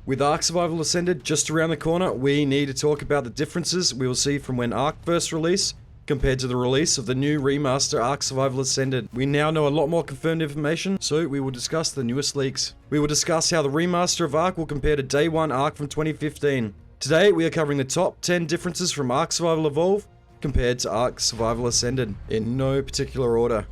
With Ark Survival Ascended just around the corner, we need to talk about the differences we will see from when Ark first released compared to the release of the new remaster Ark Survival Ascended. We now know a lot more confirmed information, so we will discuss the newest leaks. We will discuss how the remaster of Ark will compare to Day 1 Ark from 2015. Today we are covering the top 10 differences from Ark Survival Evolved compared to Ark Survival Ascended, in no particular order.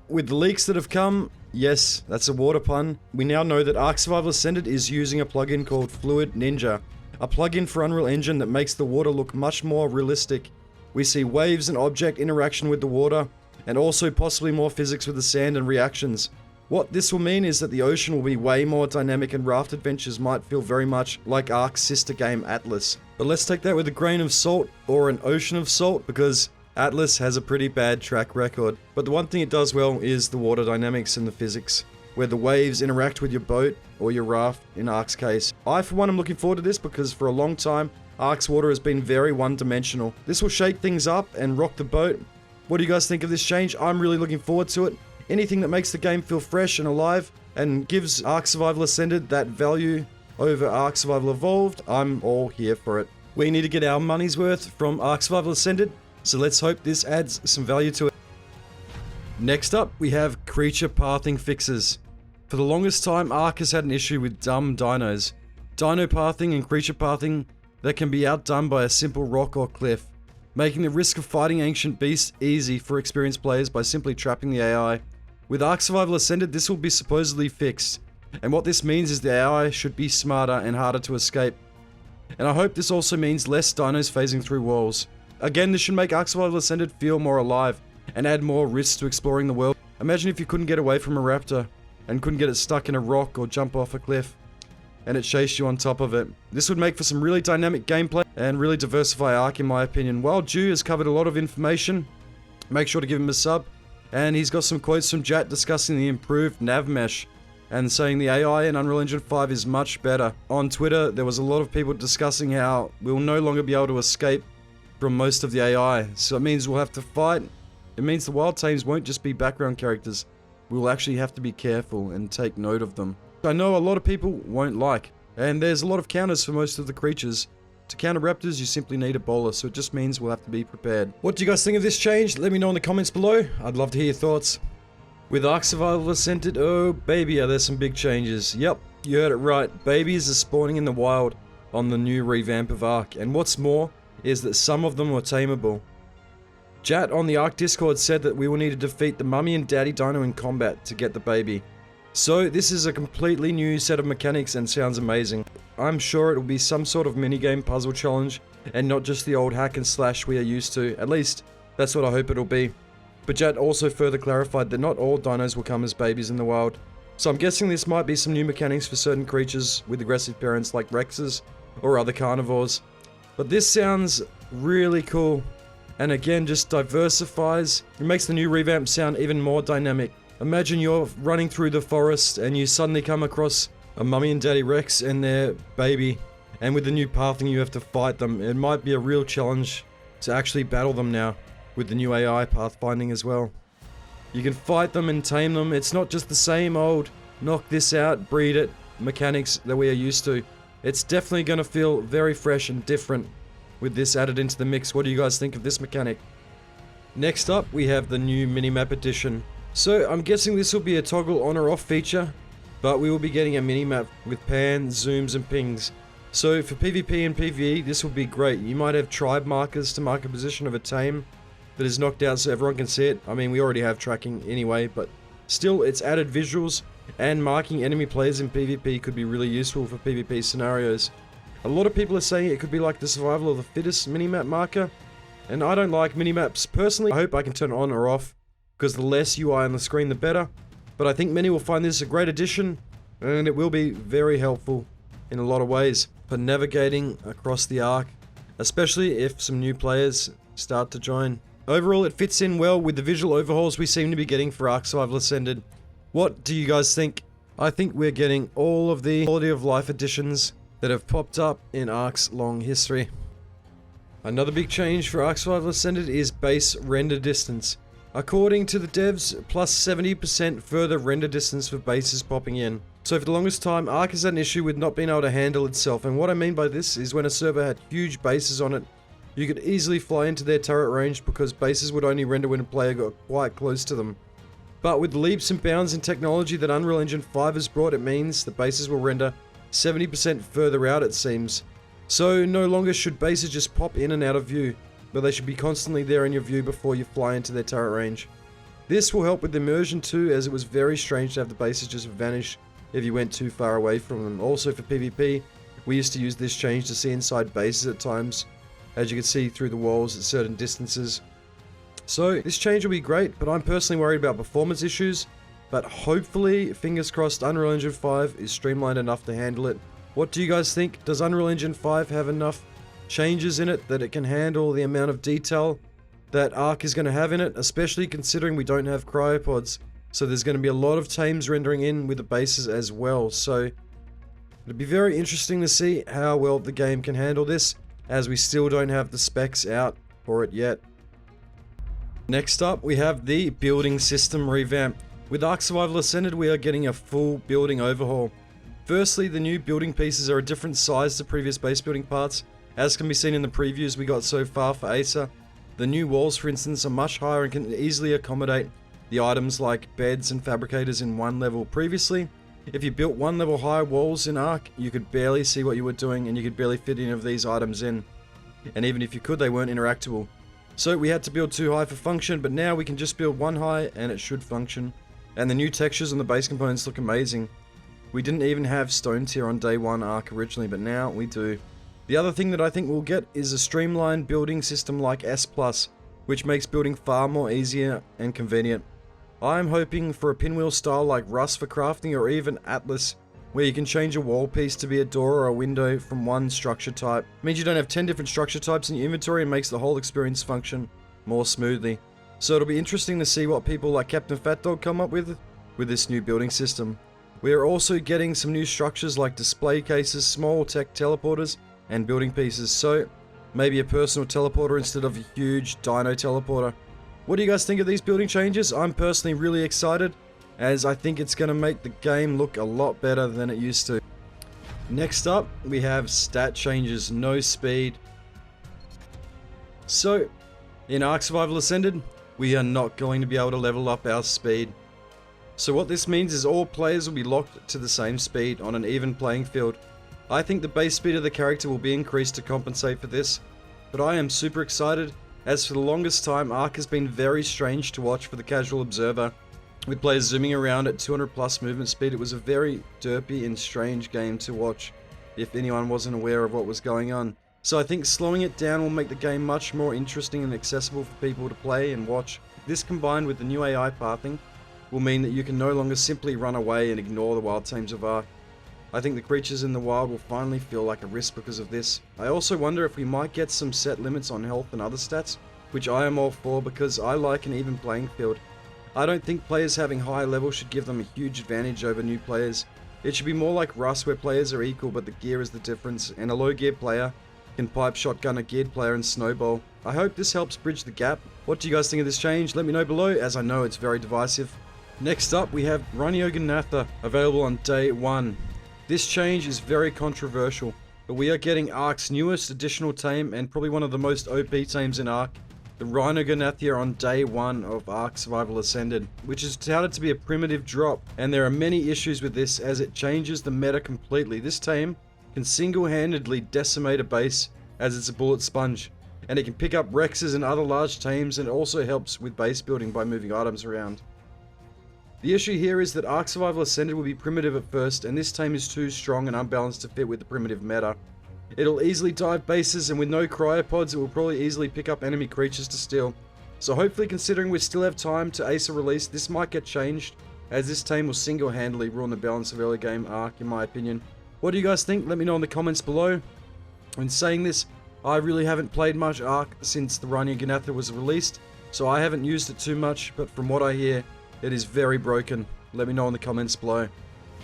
With the leaks that have come, yes, that's a water pun, we now know that Ark Survival Ascended is using a plugin called Fluid Ninja, a plugin for Unreal Engine that makes the water look much more realistic. We see waves and object interaction with the water, and also possibly more physics with the sand and reactions. What this will mean is that the ocean will be way more dynamic and raft adventures might feel very much like Ark's sister game Atlas. But let's take that with a grain of salt, or an ocean of salt, because Atlas has a pretty bad track record. But the one thing it does well is the water dynamics and the physics, where the waves interact with your boat, or your raft in Ark's case. I for one am looking forward to this because for a long time, Ark's water has been very one-dimensional. This will shake things up and rock the boat. What do you guys think of this change? I'm really looking forward to it. Anything that makes the game feel fresh and alive and gives Ark Survival Ascended that value over Ark Survival Evolved, I'm all here for it. We need to get our money's worth from Ark Survival Ascended, so let's hope this adds some value to it. Next up, we have creature pathing fixes. For the longest time, Ark has had an issue with dumb dinos. Dino pathing and creature pathing that can be outdone by a simple rock or cliff, making the risk of fighting ancient beasts easy for experienced players by simply trapping the AI. With Ark Survival Ascended, this will be supposedly fixed, and what this means is the AI should be smarter and harder to escape. And I hope this also means less dinos phasing through walls. Again, this should make Ark Survival Ascended feel more alive, and add more risks to exploring the world. Imagine if you couldn't get away from a raptor, and couldn't get it stuck in a rock or jump off a cliff, and it chased you on top of it. This would make for some really dynamic gameplay, and really diversify Ark in my opinion. While Jew has covered a lot of information, make sure to give him a sub, and he's got some quotes from Jat discussing the improved nav mesh, and saying the AI in Unreal Engine 5 is much better. On Twitter, there was a lot of people discussing how we'll no longer be able to escape from most of the AI, so it means we'll have to fight. It means the wild tames won't just be background characters. We'll actually have to be careful and take note of them. I know a lot of people won't like, and there's a lot of counters for most of the creatures. To counter raptors, you simply need a bowler, so it just means we'll have to be prepared. What do you guys think of this change? Let me know in the comments below. I'd love to hear your thoughts. With Ark Survival Ascended, oh baby, are there some big changes. Yep, you heard it right. Babies are spawning in the wild on the new revamp of Ark, and what's more is that some of them are tameable. Jat on the Ark Discord said that we will need to defeat the mummy and daddy dino in combat to get the baby. So this is a completely new set of mechanics and sounds amazing. I'm sure it will be some sort of minigame puzzle challenge and not just the old hack and slash we are used to. At least that's what I hope it'll be. But Jat also further clarified that not all dinos will come as babies in the wild. So I'm guessing this might be some new mechanics for certain creatures with aggressive parents like Rexes or other carnivores. But this sounds really cool, and again just diversifies. It makes the new revamp sound even more dynamic. Imagine you're running through the forest and you suddenly come across a mummy and daddy Rex and their baby, and with the new pathing you have to fight them. It might be a real challenge to actually battle them now with the new AI pathfinding as well. You can fight them and tame them. It's not just the same old knock this out, breed it mechanics that we are used to. It's definitely going to feel very fresh and different with this added into the mix. What do you guys think of this mechanic? Next up, we have the new Minimap edition. So I'm guessing this will be a toggle on or off feature, but we will be getting a minimap with pans, zooms and pings. So for PvP and PvE, this will be great. You might have tribe markers to mark a position of a tame that is knocked out so everyone can see it. I mean, we already have tracking anyway, but still it's added visuals, and marking enemy players in PvP could be really useful for PvP scenarios. A lot of people are saying it could be like the survival of the fittest minimap marker, and I don't like minimaps personally. I hope I can turn it on or off, because the less UI on the screen the better. But I think many will find this a great addition, and it will be very helpful in a lot of ways for navigating across the Ark, especially if some new players start to join. Overall, it fits in well with the visual overhauls we seem to be getting for Ark Survival Ascended. What do you guys think? I think we're getting all of the quality of life additions that have popped up in Ark's long history. Another big change for Ark Survival Ascended is base render distance. According to the devs, plus 70% further render distance for bases popping in. So for the longest time, Ark has had an issue with not being able to handle itself, and what I mean by this is when a server had huge bases on it, you could easily fly into their turret range because bases would only render when a player got quite close to them. But with leaps and bounds in technology that Unreal Engine 5 has brought, it means the bases will render 70% further out, it seems. So no longer should bases just pop in and out of view, but they should be constantly there in your view before you fly into their turret range. This will help with immersion too, as it was very strange to have the bases just vanish if you went too far away from them. Also for PvP, we used to use this change to see inside bases at times, as you could see through the walls at certain distances. So this change will be great, but I'm personally worried about performance issues, but hopefully, fingers crossed, Unreal Engine 5 is streamlined enough to handle it. What do you guys think? Does Unreal Engine 5 have enough changes in it that it can handle the amount of detail that Ark is going to have in it, especially considering we don't have cryopods? So there's going to be a lot of tames rendering in with the bases as well. So it'll be very interesting to see how well the game can handle this, as we still don't have the specs out for it yet. Next up, we have the building system revamp. With Ark Survival Ascended, we are getting a full building overhaul. Firstly, the new building pieces are a different size to previous base building parts, as can be seen in the previews we got so far for Acer. The new walls, for instance, are much higher and can easily accommodate the items like beds and fabricators in one level. Previously, if you built one level higher walls in Ark, you could barely see what you were doing and you could barely fit any of these items in. And even if you could, they weren't interactable. So we had to build two high for function, but now we can just build one high and it should function. And the new textures on the base components look amazing. We didn't even have stone tier on day one Ark originally, but now we do. The other thing that I think we'll get is a streamlined building system like S+, which makes building far more easier and convenient. I'm hoping for a pinwheel style like Rust for crafting, or even Atlas, where you can change a wall piece to be a door or a window from one structure type. It means you don't have 10 different structure types in your inventory and makes the whole experience function more smoothly. So it'll be interesting to see what people like Captain Fat Dog come up with this new building system. We are also getting some new structures like display cases, small tech teleporters, and building pieces. So maybe a personal teleporter instead of a huge dino teleporter. What do you guys think of these building changes? I'm personally really excited, as I think it's going to make the game look a lot better than it used to. Next up, we have stat changes, no speed. So, in Ark Survival Ascended, we are not going to be able to level up our speed. So what this means is all players will be locked to the same speed on an even playing field. I think the base speed of the character will be increased to compensate for this, but I am super excited, as for the longest time Ark has been very strange to watch for the casual observer. With players zooming around at 200 plus movement speed, it was a very derpy and strange game to watch if anyone wasn't aware of what was going on. So I think slowing it down will make the game much more interesting and accessible for people to play and watch. This, combined with the new AI pathing, will mean that you can no longer simply run away and ignore the wild tames of Ark. I think the creatures in the wild will finally feel like a risk because of this. I also wonder if we might get some set limits on health and other stats, which I am all for because I like an even playing field. I don't think players having high levels should give them a huge advantage over new players. It should be more like Rust, where players are equal but the gear is the difference, and a low gear player can pipe shotgun a geared player and snowball. I hope this helps bridge the gap. What do you guys think of this change? Let me know below, as I know it's very divisive. Next up, we have Rhyniognatha, available on day 1. This change is very controversial, but we are getting Ark's newest additional tame and probably one of the most OP tames in Ark, the Rhyniognatha, on day 1 of Ark Survival Ascended, which is touted to be a primitive drop, and there are many issues with this as it changes the meta completely. This tame can single-handedly decimate a base as it's a bullet sponge, and it can pick up Rexes and other large tames, and it also helps with base building by moving items around. The issue here is that Ark Survival Ascended will be primitive at first, and this tame is too strong and unbalanced to fit with the primitive meta. It'll easily dive bases, and with no cryopods, it will probably easily pick up enemy creatures to steal. So hopefully, considering we still have time to ace a release, this might get changed, as this tame will single-handedly ruin the balance of early game Ark, in my opinion. What do you guys think? Let me know in the comments below. In saying this, I really haven't played much Ark since the Rhyniognatha was released, so I haven't used it too much, but from what I hear, it is very broken. Let me know in the comments below.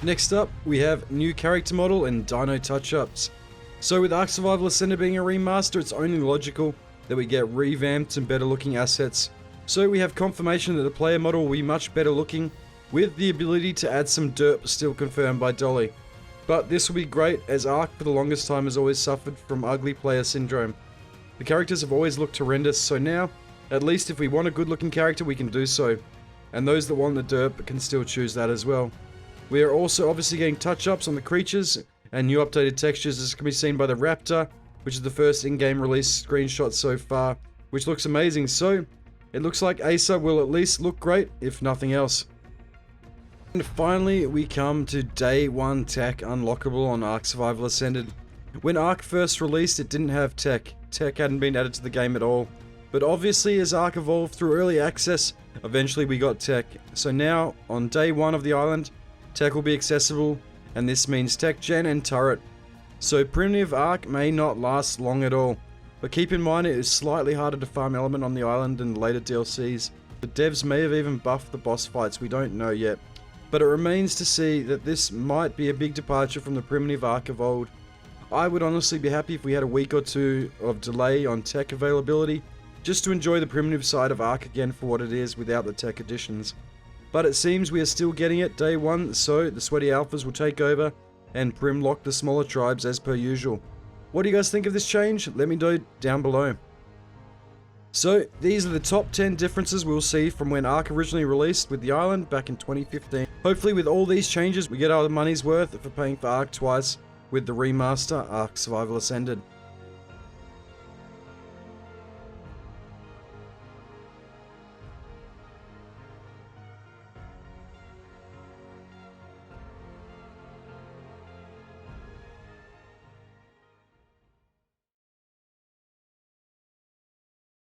Next up, we have new character model and dino touch-ups. So with Ark Survival Ascended being a remaster, it's only logical that we get revamped and better looking assets. So we have confirmation that the player model will be much better looking, with the ability to add some derp still confirmed by Dolly. But this will be great, as Ark for the longest time has always suffered from ugly player syndrome. The characters have always looked horrendous, so now, at least if we want a good looking character, we can do so. And those that want the derp can still choose that as well. We are also obviously getting touch-ups on the creatures, and new updated textures, as can be seen by the raptor, which is the first in-game release screenshot so far, which looks amazing. So, it looks like Asa will at least look great, if nothing else. And finally, we come to Day 1 tech unlockable on Ark Survival Ascended. When Ark first released, it didn't have tech. Tech hadn't been added to the game at all. But obviously, as Ark evolved through early access, eventually we got tech. So now, on Day 1 of the island, tech will be accessible, and this means tech gen and turret. So primitive Ark may not last long at all, but keep in mind it is slightly harder to farm element on the island than later DLCs. The devs may have even buffed the boss fights, we don't know yet. But it remains to see that this might be a big departure from the primitive Ark of old. I would honestly be happy if we had a week or two of delay on tech availability, just to enjoy the primitive side of Ark again for what it is without the tech additions. But it seems we are still getting it Day 1, so the sweaty alphas will take over and primlock the smaller tribes as per usual. What do you guys think of this change? Let me know down below. So, these are the top 10 differences we'll see from when Ark originally released with the island back in 2015. Hopefully with all these changes we get our money's worth for paying for Ark twice with the remaster Ark Survival Ascended.